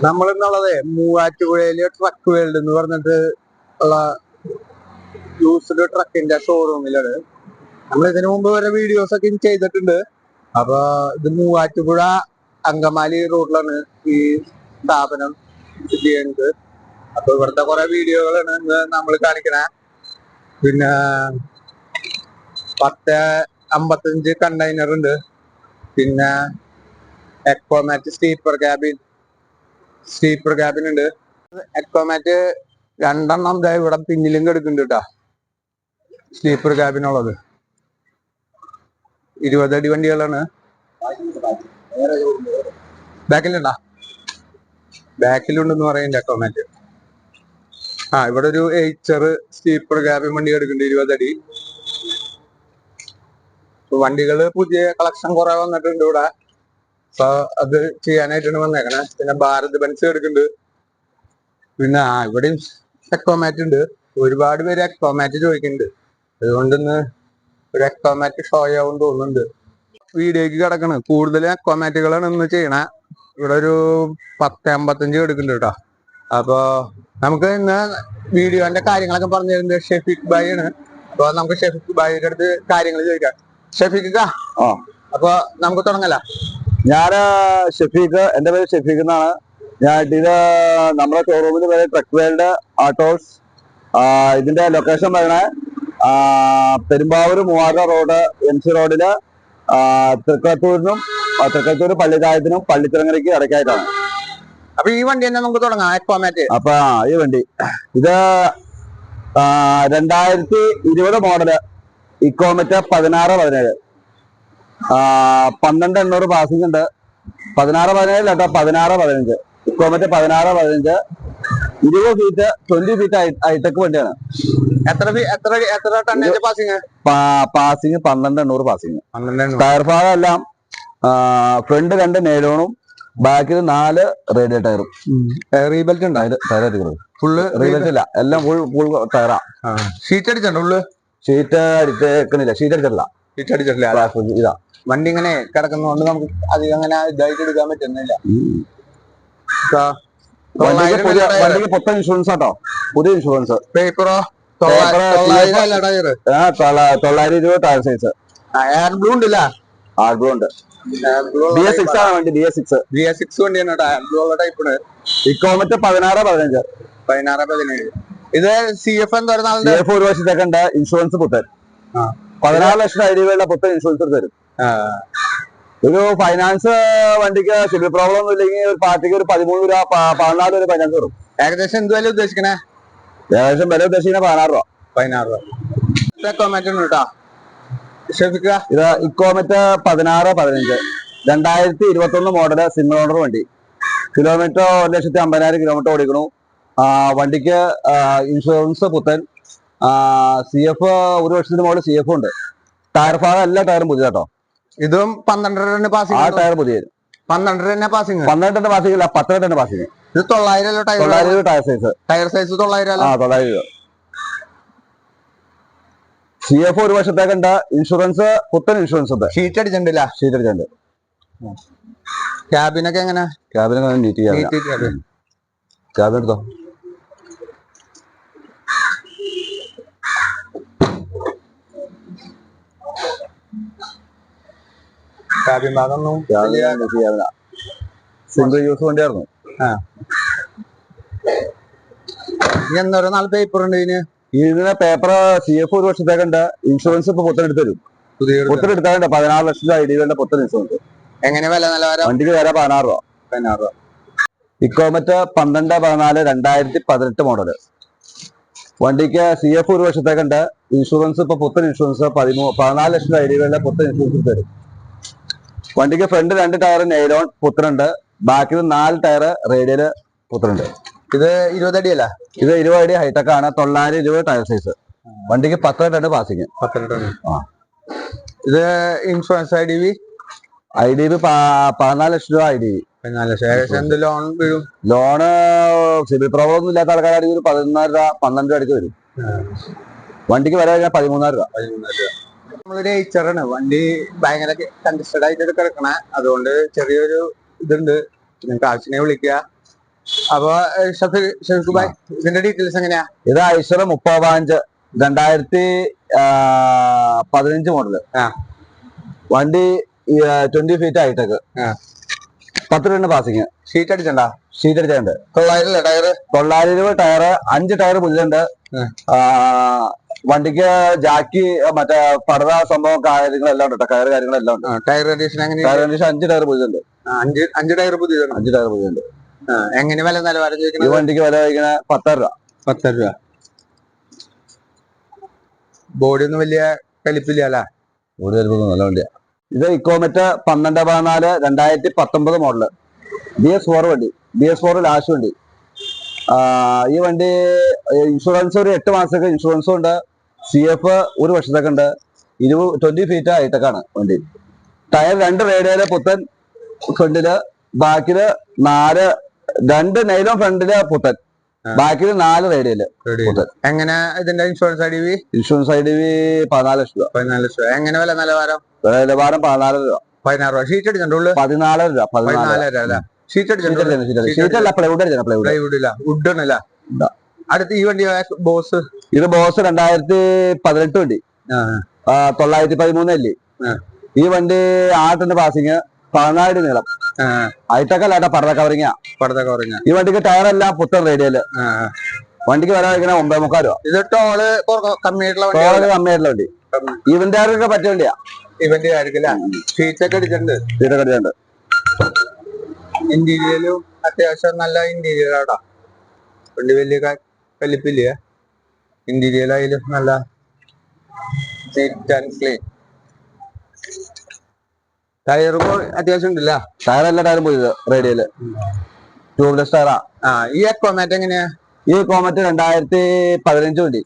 നമ്മളിന്നുള്ളതേ മൂവാറ്റുപുഴയില് truck world എന്ന് പറഞ്ഞിട്ട് ഉള്ള യൂസ്ഡ് ട്രക്കിന്റെ ഷോറൂമിലാണ്. നമ്മൾ ഇതിനു മുമ്പ് വരെ വീഡിയോസ് ഒക്കെ ചെയ്തിട്ടുണ്ട്. അപ്പൊ ഇത് മൂവാറ്റുപുഴ അങ്കമാലി റോഡിലാണ് ഈ സ്ഥാപനം സ്ഥിതി ചെയ്യുന്നത്. അപ്പൊ ഇവിടുത്തെ കുറെ വീഡിയോകളാണ് ഇന്ന് നമ്മൾ കാണിക്കണേ. പിന്നെ 1055 കണ്ടെയ്നർ ഉണ്ട്. പിന്നെ എക്കോമാറ്റ് സ്ലീപ്പർ ക്യാബിൻ ഉണ്ട്. എക്കോമാറ്റ് 2 ഇവിടെ പിന്നിലും കിടക്കുന്നുണ്ട് കേട്ടാ. സ്ലീപ്പർ ക്യാബിനുള്ളത് 20 അടി വണ്ടികളാണ്. ബാക്കിലുണ്ടെന്ന് പറയുന്നുണ്ട് എക്കോമാറ്റ്. ഇവിടെ ഒരു എയ്ച്ചർ സ്ലീപ്പർ ക്യാബിൻ വണ്ടി കിടക്കുന്നുണ്ട് 20 അടി. വണ്ടികള് പുതിയ കളക്ഷൻ കുറെ വന്നിട്ടുണ്ട് ഇവിടെ. അപ്പൊ അത് ചെയ്യാനായിട്ടാണ് വന്നേക്കണേ. പിന്നെ ഭാരത് ബെൻസ് എടുക്കുന്നുണ്ട്. പിന്നെ ഇവിടെയും എക്കോമാറ്റ് ഉണ്ട്. ഒരുപാട് പേര് എക്കോമാറ്റ് ചോദിക്കുന്നുണ്ട്. അതുകൊണ്ടിന്ന് ഒരു എക്കോമാറ്റ് ഷോ ആവും തോന്നുന്നുണ്ട്. വീഡിയോക്ക് കിടക്കണ് കൂടുതൽ എക്കോമാറ്റുകളാണ് ഇന്ന് ചെയ്യണേ. ഇവിടെ ഒരു 1055 എടുക്കുന്നുണ്ട് കേട്ടോ. അപ്പൊ നമുക്ക് ഇന്ന് വീഡിയോന്റെ കാര്യങ്ങളൊക്കെ പറഞ്ഞു തരുന്നത് ഷെഫീഖ് ഭായി ആണ്. അപ്പൊ നമുക്ക് ഷെഫീഖ് ഭായിയുടെ അടുത്ത് കാര്യങ്ങൾ ചോദിക്കാം. ഷെഫീഖ് അപ്പൊ നമുക്ക് തുടങ്ങല. ഞാന് ഷെഫീഖ്, എന്റെ പേര് ഷെഫീഖ് എന്നാണ്. ഞാൻ ഇത് നമ്മുടെ ഷോറൂമിന്റെ പേര് ട്രക്ക് വേൾഡ് ആട്ടോസ്. ഇതിന്റെ ലൊക്കേഷൻ പറയണേ പെരുമ്പാവൂർ മൂവാറ്റുപുഴ റോഡ് MC റോഡില് തൃക്കത്തൂർ പള്ളിത്തായത്തിനും പള്ളിത്തിറങ്ങരയ്ക്ക് ഇടയ്ക്കായിട്ടാണ്. അപ്പൊ ഈ വണ്ടി തന്നെ നമുക്ക് തുടങ്ങാം. എക്കോമാറ്റ്. അപ്പൊ ഈ വണ്ടി ഇത് 2020 മോഡല് ഇക്കോമറ്റ് 16-17 12800 പാസിംഗ് ഉണ്ട്. 16-17 കേട്ടോ, 16-15 ഇക്കോമറ്റ് 16-15 20 ഫീറ്റ് 20 ഫീറ്റ് ഹൈടെക് വണ്ടിയാണ്. എത്ര tonnage passing? Passing 1200 passing. Tyre ഭാഗം എല്ലാം ഫ്രണ്ട് 2 നെയിലോണും ബാക്കിൽ 4 റേഡിയോ ടയറും. റീബെൽറ്റ് ഉണ്ട്. ടയർ ഫുള്ള് റീബെൽറ്റ് ഇല്ല, എല്ലാം ഫുൾ ടയറാ. ഷീറ്റ് അടിച്ചിട്ടുള്ളു. ഷീറ്റ് അടിച്ചേക്കണില്ല, ഷീറ്റ് അടിച്ചിട്ടില്ല. ഇതാ വണ്ടി ഇങ്ങനെ കിടക്കുന്നതുകൊണ്ട് നമുക്ക് അധികം അങ്ങനെ ഇതായിട്ട് എടുക്കാൻ പറ്റുന്നില്ല. വണ്ടിക്ക് പുത്തൻ ഇൻഷുറൻസ് ആട്ടോ, പുതിയ ഇൻഷുറൻസ്. പേപ്പറോ? 920 ടയർ സൈസ്. എയർ ബ്ലൂ ഉണ്ടല്ല? എയർ ബ്ലൂ ഉണ്ട്. BS6 ആണ് വണ്ടി. BS6 വണ്ടിയാണ്. എയർ ബ്ലൂ ഉള്ള ടൈപ്പാണ്. ഇക്കോമറ്റ് 16-17. ഇത് CF എന്തോരം? CF ഒരു വർഷത്തേക്കുണ്ട്. ഇൻഷുറൻസ് പുത്തൻ 14 ലക്ഷം ഐഡിയകളുടെ പുത്തൻ ഇൻഷുറൻസ് തരും. ഒരു ഫൈനാൻസ് വണ്ടിക്ക് സിവിൽ പ്രോബ്ലം ഒന്നും ഇല്ലെങ്കിൽ ഒരു പാർട്ടിക്ക് ഒരു 13 രൂപ 14 രൂപ ഫൈനാൻസ് വരും. ഏകദേശം എന്ത് വില ഉദ്ദേശിക്കണേ? ഏകദേശം വില ഉദ്ദേശിക്കുന്നത് 16 രൂപ. 16 രൂപ. ഇത് ഇക്കോമറ്റ് 16-15 2021 മോഡല് സിംഗിൾ ഓണർ വണ്ടി. കിലോമീറ്റർ 1,50,000 കിലോമീറ്റർ ഓടിക്കണു. വണ്ടിക്ക് ഇൻഷുറൻസ് പുത്തൻ. CF ഒരു വർഷത്തിന് മുകളിൽ CF ഉണ്ട്. ടയർ ഭാഗം എല്ലാ ടയറും പുതിയ കേട്ടോ. ഇതും 12 പാസിംഗ്. ആ ടയർ പുതിയ 12 പാസിംഗ്. 12 പാസിംഗ് അല്ല, 18 പാസിംഗ്. ഇത് 900 ടയർ സൈസ്. 900 രൂപ. CF ഒരു വർഷത്തേക്കുണ്ട്. ഇൻഷുറൻസ് പുത്തൻ ഇൻഷുറൻസ് ഉണ്ട്. ഷീറ്റ് അടിച്ചിട്ടില്ല. ക്യാബിനൊക്കെ എങ്ങനെ? ക്യാബിനൊക്കെ നീറ്റ് ക്യാബിൻ എടുത്തോ. ക്യാബിൻ ഭാഗമൊന്നും സിംഗിൾ യൂസ് വണ്ടിയായിരുന്നു. എന്തോരോ 4 പേപ്പർ ഉണ്ട് ഇതിന് പേപ്പർ. CF ഒരു വർഷത്തേക്കുണ്ട്. ഇൻഷുറൻസ് ഇപ്പൊ പുത്തൻ എടുത്ത് തരും. പുത്തൻ എടുത്താലുണ്ട് 16 ലക്ഷം ഐഡിയകളുടെ പുത്തൻ ഇൻഷുറൻസ്. എങ്ങനെ വില നിലവാരം? വണ്ടിക്ക് വില 16 രൂപ. ഇക്കോമറ്റ് 12-14 2018 മോഡല്. വണ്ടിക്ക് CF ഒരു വർഷത്തേക്കുണ്ട്. ഇൻഷുറൻസ് ഇപ്പൊ പുത്തൻ ഇൻഷുറൻസ് 14 ലക്ഷം ഐഡിയകളുടെ പുത്തൻ ഇൻഷുറൻസ് തരും. വണ്ടിക്ക് ഫ്രണ്ട് 2 ടയർ നെയിലോൺ പുത്തനുണ്ട്. ബാക്കിൽ 4 ടയർ റേഡിയല് പുത്തനുണ്ട്. ഇത് 20 അടിയല്ല? ഇത് 20 അടി ഹൈടെക് ആണ്. 920 ടയർ സൈസ്. വണ്ടിക്ക് 18 പാസിംഗ്. ഇത് ഇൻഷുറൻസ് IDV 14 ലക്ഷം രൂപ. IDV 14 ലക്ഷം. ഏകദേശം എന്ത് ലോൺ വീഴും? ലോണ് സിവിൽ പ്രോബ്ലം ഒന്നും ഇല്ലാത്ത ആൾക്കാരാണെങ്കിൽ ഒരു 11 രൂപ 12 രൂപ അടുത്ത് വരും. വണ്ടിക്ക് വില കഴിഞ്ഞാൽ 13 രൂപ. നമ്മളൊരു എയ്ച്ചറാണ്. വണ്ടി ഭയങ്കര കൺജസ്റ്റഡ് ആയിട്ട് കിടക്കണേ. അതുകൊണ്ട് ചെറിയൊരു ഇതുണ്ട്. നിങ്ങൾക്ക് ആവശ്യത്തിനെ വിളിക്കുക. അപ്പൊ ഷഫീഖ് ഭായ് ഇതിന്റെ ഡീറ്റെയിൽസ് എങ്ങനെയാ? ഇത് ഐശ്വർ 35 2015 മോഡല്. വണ്ടി 20 feet high tech, 10 ton passing. Sheet അടിച്ചണ്ടാ? ഷീറ്റ് അടിച്ചിട്ടുണ്ട്. 900 ടയർ, 920 ടയർ, 5 ടയർ പുതിയുണ്ട്. വണ്ടിക്ക് ജാക്കി മറ്റേ പടത സംഭവം കാര്യങ്ങളെല്ലാം ഉണ്ട്, കയറ് കാര്യങ്ങളെല്ലാം ഉണ്ട്. ടയർ കണ്ടീഷൻ എങ്ങനെ? ടയർ കണ്ടീഷൻ 5 ടയർ പുതിയുണ്ട്. 5 ടയർ പുതിയതാണ്. 5 ടയർ പുതിയുണ്ട്. എങ്ങനെ വില നിലവാരം ഈ വണ്ടിക്ക് വില കഴിക്കണ 10,000 രൂപ. 10,000 രൂപ. ബോഡി ഒന്നും വലിയ കലിപ്പില്ല അല്ലേ? ബോഡി കലിപ്പൊന്നും നല്ല വണ്ടിയാ. ഇത് ഇക്കോമെറ്റ് 12/14 2019 മോഡല്, BS4 വണ്ടി, BS4 ലാസ്റ്റ് വണ്ടി. ഈ വണ്ടി ഇൻഷുറൻസ് ഒരു 8 മാസത്തേക്ക് ഇൻഷുറൻസും ഉണ്ട്. CF 1 വർഷത്തേക്ക് ഉണ്ട്. 20 ഫീറ്റ് ഹൈടെക്കാണ് വണ്ടി. ടയർ 2 റേഡിയല് പുത്തൻ, ഫ്രണ്ടില് ബാക്കില് 2 നൈലോൺ ഫ്രണ്ടില് പുത്തൻ, ബാക്കില് 4 റേഡിയല് പുത്തൻ. എങ്ങനെ ഇതിന്റെ ഇൻഷുറൻസ് IDV? ഇൻഷുറൻസ് IDV 14 ലക്ഷം രൂപ. 14 ലക്ഷം. എങ്ങനെ വില നിലവാരം? നിലവാരം 14 രൂപ. 16 രൂപ. ഷീറ്റ് അടിച്ചിട്ടുള്ളൂ? 14 രൂപ. 14 രൂപ. ഷീറ്റ് ഷീറ്റല്ല, പ്ലൈവുഡ് അടിച്ചാണ്. വുഡാണല്ല. അടുത്ത് ഈ വണ്ടി ബോസ്. ഇത് ബോസ് 2018 വണ്ടി, 913 അല്ലേ. ഈ വണ്ടി 8 ടൺ പാസിങ്, 14 നീളം, ഹൈടെക്കല്ല, പടത കവറിങ്ങ. ഈ വണ്ടിക്ക് ടയർ എല്ലാം പുത്തൻ റേഡിയല്. വണ്ടിക്ക് വില വയ്ക്കണ 9.25 രൂപ. ഇത് ടോള് കമ്മിയായിട്ടുള്ള വണ്ടി. ഇവന്റ് ആർക്കൊക്കെ പറ്റിയ വണ്ടിയാ. ഇവന്റ് ആയിരിക്കില്ല. ഷീറ്റൊക്കെ അടിച്ചിട്ടുണ്ട്. ഇന്റീരിയലും അത്യാവശ്യം നല്ല ഇന്റീരിയർ ആടാ. വണ്ടി വലിയ കലിപ്പില്ല. ഇന്റീരിയലായാലും നല്ല നീറ്റ് ആൻഡ് ക്ലീൻ. ടയറും അത്യാവശ്യം ഉണ്ടല്ല. ടയർ എല്ലാ ടയറും പോയത് റേഡിയല്, ട്യൂബ്ലെസ് ടയറാ. ഈ എക്കോമാറ്റ് എങ്ങനെയാ? ഈ കോമറ്റ് 2015 വണ്ടി,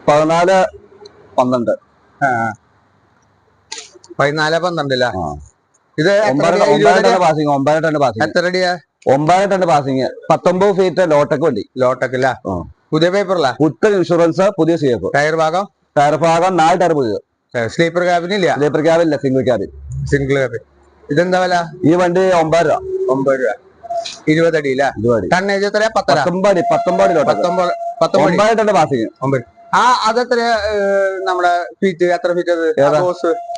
14-12. 14-12 ഇത് 9 ടൺ പാസിങ്. എത്ര അടിയാ? 9 ടൺ പാസിങ്, 19 ഫീറ്റ് ലോട്ടക്ക് വണ്ടി. ലോട്ടക്കില്ല. പുതിയ പേപ്പറല്ല, പുത്തൻ ഇൻഷുറൻസ്, പുതിയ CF. ടയർ ഭാഗം 4 ടയർ പുതിയത്. സ്ലീപ്പർ ക്യാബിൻ ഇല്ല? സ്ലീപ്പർ ക്യാബിൻ ഇല്ല, സിംഗിൾ ക്യാബിൻ. ഇതെന്താ വില? ഈ വണ്ടി 9 രൂപ. 9 രൂപ. 20 അടിയില്ല. ടണ്ണേജ് എത്ര? 19 ലോട്ടക്ക്, 9 ടൺ പാസിങ്. അതെത്ര നമ്മുടെ ഫീറ്റ്? എത്ര ഫീറ്റ് അത്?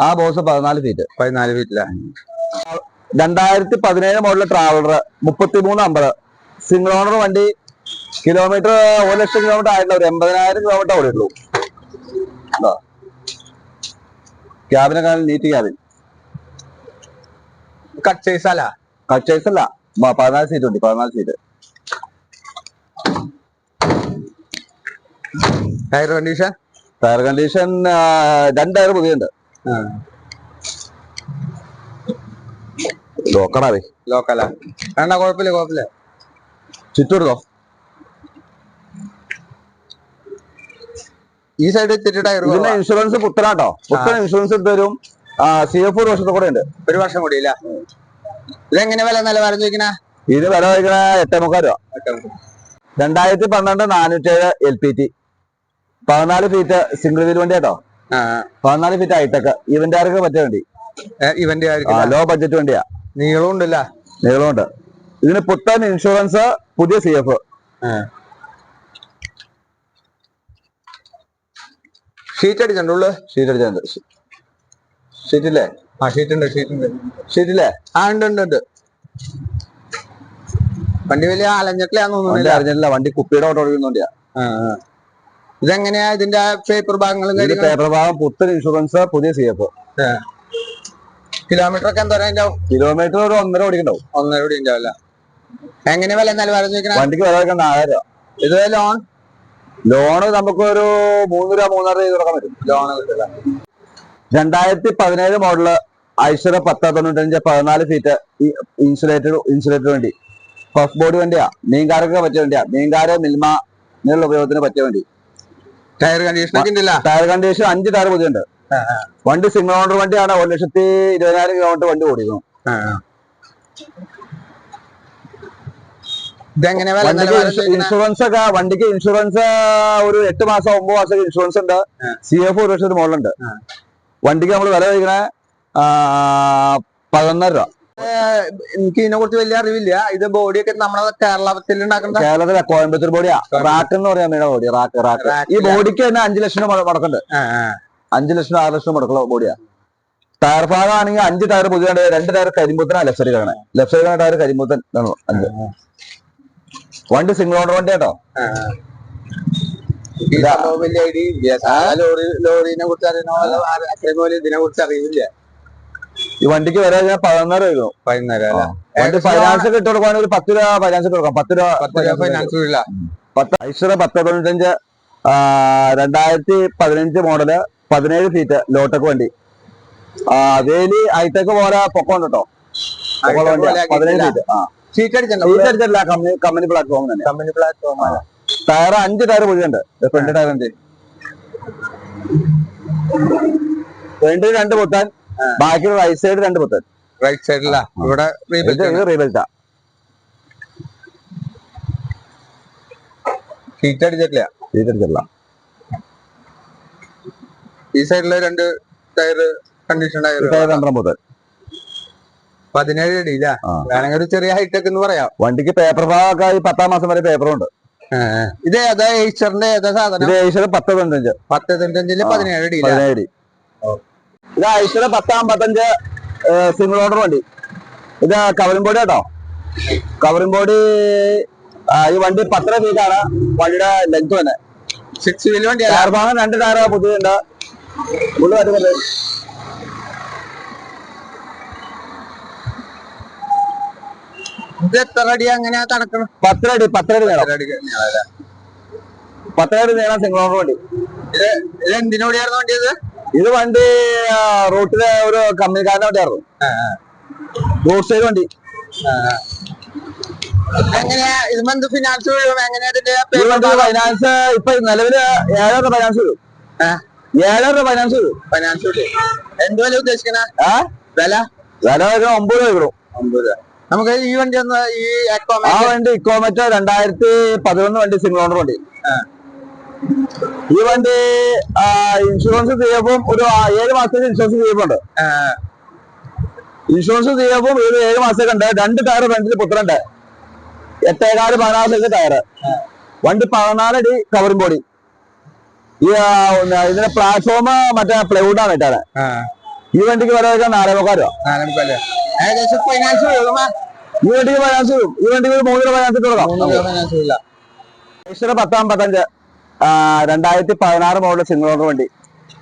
ആ ബോസ് 14 ഫീറ്റ്. 14 ഫീറ്റില്ല. 2017 മോഡൽ ട്രാവലർ 3350, സിംഗിൾ ഓണർ വണ്ടി. കിലോമീറ്റർ 1 ലക്ഷം കിലോമീറ്റർ ആയിട്ടില്ല, ഒരു 80,000 കിലോമീറ്റർ ഓടിയുള്ളൂ. ക്യാബിനൊക്കെ നീറ്റ് ക്യാബിൻ. കട്ട് സൈസ് അല്ല? കട്ട് സൈസ് അല്ല, 14 സീറ്റ് ഉണ്ട്. 14 seat. Tyre condition? Tyre condition 2 tyre പുതിയുണ്ട്. ലോക്കലാ? കുഴപ്പമില്ല. ചുറ്റൂർന്നോ ഈ സൈഡ് എത്തിയിട്ട് ടയർ. ഇതിന്റെ ഇൻഷുറൻസ് പുത്തനാട്ടോ, പുത്തൻ ഇൻഷുറൻസ് എടുത്ത് തരും. CF 1 വർഷത്തെ കൂടെ ഉണ്ട്. 1 വർഷം കൂടി ഇല്ല. ഇതെങ്ങനെ വില നിലവാരം ചോദിക്കണ? ഇത് വില വയ്ക്കണ 8.25 രൂപ. 2012 407 LPT, 14 ഫീറ്റ് സിംഗിൾ വീൽ വണ്ടി കേട്ടോ. 14 ഫീറ്റ് ഹൈടെക്, ഇവന്റ് ആർക്ക് പറ്റിയ വണ്ടി. ലോ ബഡ്ജറ്റ് വണ്ടിയാ. നീളം ഉണ്ടല്ല? നീളമുണ്ട്. ഇതിന് പുത്തൻ ഇൻഷുറൻസ്, പുതിയ CF. ഷീറ്റ് അടിച്ചിട്ടുള്ളൂ? ഷീറ്റ് അടിച്ചിട്ടുണ്ട്. ഷീറ്റില്ലേ? ഷീറ്റില്ലേ? ഉണ്ട്. വണ്ടി വലിയ അലഞ്ഞിട്ടില്ലാന്ന് തോന്നുന്നില്ല. അറിഞ്ഞിട്ടില്ല, വണ്ടി കുപ്പിയുടെ ഓട്ടോ ഓടിക്കുന്നുണ്ടിയാ. ഇതെങ്ങനെയാ ഇതിന്റെ പേപ്പർ ഭാഗങ്ങളും? പേപ്പർ ഭാഗം, പുത്തൻ ഇൻഷുറൻസ്, പുതിയ CF. കിലോമീറ്റർ ഒക്കെ എന്താ പറയാ? കിലോമീറ്റർ ഒരു 1.5 ഓടിക്കണ്ടാവും. 1.5 ഓടി ഉണ്ടാവില്ല. എങ്ങനെ വില നിലവാരം ചോദിക്കണ? വണ്ടിക്ക് വില വയ്ക്കണ്ട 1000 രൂപ. ഇത് ലോണ് നമുക്കൊരു 3 രൂപ 3.5 രൂപ തുടക്കം വരും. ലോണ് കിട്ടില്ല. 2017 മോഡല് ഐശ്വര 1095, 14 ഫീറ്റ് ഇൻസുലേറ്റഡ് വണ്ടി. ഫസ്റ്റ് ബോഡി വണ്ടിയാ. മീൻകാരൊക്കെ പറ്റിയ വണ്ടിയാ. മീൻകാര്, മിൽമ ഇങ്ങനെയുള്ള ഉപയോഗത്തിന് പറ്റിയ വണ്ടി. ടയർ കണ്ടീഷൻ ഒക്കെ ഉണ്ടല്ല? ടയർ കണ്ടീഷൻ 5 ടയർ പുതിയുണ്ട്. വണ്ടി സിംഗിൾ ഓണർ വണ്ടിയാണ്. 1,20,000 കിലോമീറ്റർ വണ്ടി ഓടിക്കുന്നു. ഇൻഷുറൻസ് ഒക്കെ വണ്ടിക്ക് ഇൻഷുറൻസ് ഒരു 8 മാസം 9 മാസം ഇൻഷുറൻസ് ഉണ്ട്. CF 1 വർഷത്തിന് മോഡലുണ്ട്. വണ്ടിക്ക് നമ്മൾ വില വയ്ക്കണേ 11.5 രൂപ. എനിക്ക് ഇതിനെ കുറിച്ച് വലിയ അറിവില്ല. ഇത് ബോഡിയൊക്കെ നമ്മളെ കേരളത്തിൽ ഉണ്ടാക്കുന്ന കേരളത്തിലെ കോയമ്പത്തൂർ ബോഡിയാ. റാക്ക് എന്ന് പറയാൻ വേണ്ട ബോഡി. റാക്ക് ഈ ബോഡിക്ക് തന്നെ 5 ലക്ഷം മുടക്കുണ്ട്. 5 ലക്ഷം 6 ലക്ഷം മുടക്കുള്ള ബോഡിയാ. ടയർ ഭാഗം ആണെങ്കിൽ 5 ടയർ പുതിയ 2 ടയർ കരിമ്പൂത്തനാ ലെഫ്റ്റ് സൈഡ് കാണാൻ. ലെഫ്റ്റ് സൈഡ് ടയർ കരിമ്പൂത്തൻ 5. വണ്ടി സിംഗിൾ ഓണർ വണ്ടി കേട്ടോ. വലിയ ഐഡിയ ഇല്ല. ലോറിനെ കുറിച്ച് അറിയുന്ന ഇതിനെ കുറിച്ച് അറിയില്ല. ഈ വണ്ടിക്ക് വരെ 16 രൂപ. 16 വണ്ടി ഫൈനാൻസ് ഒക്കെ ഇട്ട് കൊടുക്കുകയാണെങ്കിൽ ഒരു 10 രൂപ ഫൈനാൻസ് ഇട്ട് കൊടുക്കാം. 10 രൂപ ഫൈനാൻസ് ഇല്ല. ഐശ്വര്യ 1095 2015 മോഡല് 17 ഫീറ്റ് ലോട്ടക്ക് വണ്ടി. വേലി ഹൈടെക് പോലെ പൊക്കം കേട്ടോ. 17 ഫീറ്റ്. സീറ്റ് അടിച്ചല്ല, കമ്പനി പ്ലാറ്റ്ഫോം തന്നെ. Company platform. ടയർ 5 ടയർ പുതിയുണ്ട്. ഫ്രണ്ട് ടയർ എന്ത് ഫ്രണ്ടിൽ 2 പൊത്താൻ, ബാക്കി റൈറ്റ് സൈഡ് 2 പൊത്താൻ. റൈറ്റ് സൈഡില ഇവിടെ റീബെൽറ്റാ. സീറ്റ് അടിച്ചിട്ടില്ല. ഈ സൈഡില് 2 ടയർ കണ്ടീഷൻ ടയർ നമ്പർ പൊത്താൻ. 17 അടിയില്ല. വേണമെങ്കിൽ ഒരു ചെറിയ ഹൈടെക് എന്ന് പറയാം. വണ്ടിക്ക് പേപ്പർ ഭാഗമൊക്കെ 10-ാം മാസം വരെ പേപ്പറും ഉണ്ട്. ഇത് ഏതാ ഏഷ്യറിന്റെ ഏതാ സാധനം? ഇത് ഏഷ്യർ 1095. 1095 17 അടിയില്ല. 17 അടി. ഇത് ഐശ്വര്യ 1055 സിംഗിൾ ഓർഡർ വണ്ടി. ഇത് കവറിംഗ് ബോഡി കേട്ടോ. കവറിംഗ് ബോഡി ഈ വണ്ടി 10 ഫീറ്റാണ് വണ്ടിയുടെ ലെങ്ത് തന്നെ. 6 വീൽ വണ്ടി. ടയർ ഭാഗം 2 ടയർ പുതിയുണ്ട്. ഉള്ളു പറ്റുന്നത്. ഇത് എത്ര അടി അങ്ങനെയാ കണക്കണം? 10 അടി. 10 അടി നീളം. 10 അടി നീളം സിംഗിൾ ഓർഡർ വണ്ടി. ഇത് എന്തിനോടിയായിരുന്നു വണ്ടി? ഇത് വണ്ടി റൂട്ടിലെ ഒരു കമ്പനിക്കാരന്റെ വണ്ടിയായിരുന്നു. റോഡ് സൈഡ് വണ്ടി. എങ്ങനെയാ ഇത് ഫിനാൻസ് എങ്ങനെയാ? ഈ വണ്ടി ഫൈനാൻസ് ഇപ്പൊ നിലവില് 7,000 രൂപ ഫൈനാൻസ് വരും. 7,000 രൂപ ഫൈനാൻസ് വരും. ഫൈനാൻസ് എന്ത് വില ഉദ്ദേശിക്കണ? വില 9 രൂപ വരും. 9 രൂപ. നമുക്ക് ഈ വണ്ടി ഒന്ന് ഈ ആ വണ്ടി ഇക്കോമറ്റ് 2011 വണ്ടി സിംഗിൾ ഓണർ വണ്ടി. ഈ വണ്ടി ഇൻഷുറൻസ് ചെയ്യുമ്പോൾ ഒരു 7 മാസത്തേക്ക് ഇൻഷുറൻസ് ചെയ്യുന്നുണ്ട്. ഇൻഷുറൻസ് ചെയ്യുമ്പോൾ ഇത് 7 മാസത്തേക്ക് ഉണ്ട്. 2 ടയർ ഫ്രണ്ടിൽ പുത്തനുണ്ട്. 8.4 16 ടയർ. വണ്ടി 14 അടി കവറിംഗ് ബോഡി. ഈ ഇതിന്റെ പ്ലാറ്റ്ഫോം മറ്റേ പ്ലൈവുഡ് ആണ് ഇട്ടാണ്. ഈ വണ്ടിക്ക് വില വെച്ചാൽ 4,400 രൂപ. ഏകദേശം ഫൈനാൻസ് ഈ വണ്ടിക്ക് ഫൈനാൻസ് വരും. ഈ വണ്ടിക്ക് ഒരു 3 രൂപ ഫൈനാൻസ് ഇട്ട് കൊടുക്കാം. 1055 2016 മോഡൽ സിംഗിൾ ഓണർ വണ്ടി.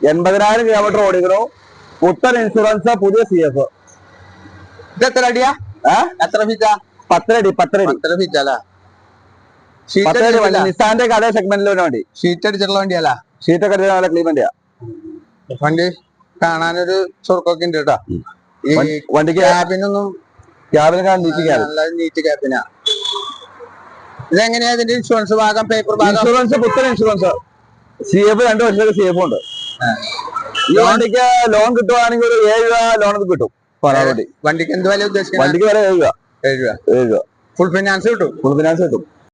80,000 കിലോമീറ്റർ ഓടിക്കണു. പുത്തൻ ഇൻഷുറൻസ്, പുതിയ CF. ഇത് എത്ര അടിയാ? എത്ര ഫീറ്റാ? 10 അടി. 10 ഫീറ്റ് അല്ല. വണ്ടി നിസാന്റെ അതേ സെഗ്മെന്റിൽ വരുന്ന വണ്ടി. ഷീറ്റ് അടിച്ചിട്ടുള്ള വണ്ടിയല്ല. ഷീറ്റൊക്കെ അടിച്ച നല്ല ക്ലീൻ വണ്ടിയാ. വണ്ടി കാണാനൊരു ചുരുക്കൊക്കെ ഉണ്ട് കേട്ടോ. ഈ വണ്ടിക്ക് ക്യാബിനൊന്നും നല്ല നീറ്റ് ക്യാബിനാ. ഇതെങ്ങനെയാ ഇതിന്റെ ഇൻഷുറൻസ് ഭാഗം? പേപ്പർ ഭാഗം ഇൻഷുറൻസ് പുത്തൻ ഇൻഷുറൻസ്. CF 2 വർഷത്തെ CF ഉണ്ട്. ഈ വണ്ടിക്ക് ലോൺ കിട്ടുവാണെങ്കിൽ ഒരു 7 രൂപ ലോൺ കിട്ടും. വണ്ടിക്ക് എന്ത് വില ഉദ്ദേശിക്കുന്നത്? വണ്ടിക്ക് വരെ 7 രൂപ. 7 രൂപ ഫുൾ ഫിനാൻസ് കിട്ടും. ഫുൾ ഫിനാൻസ് കിട്ടും.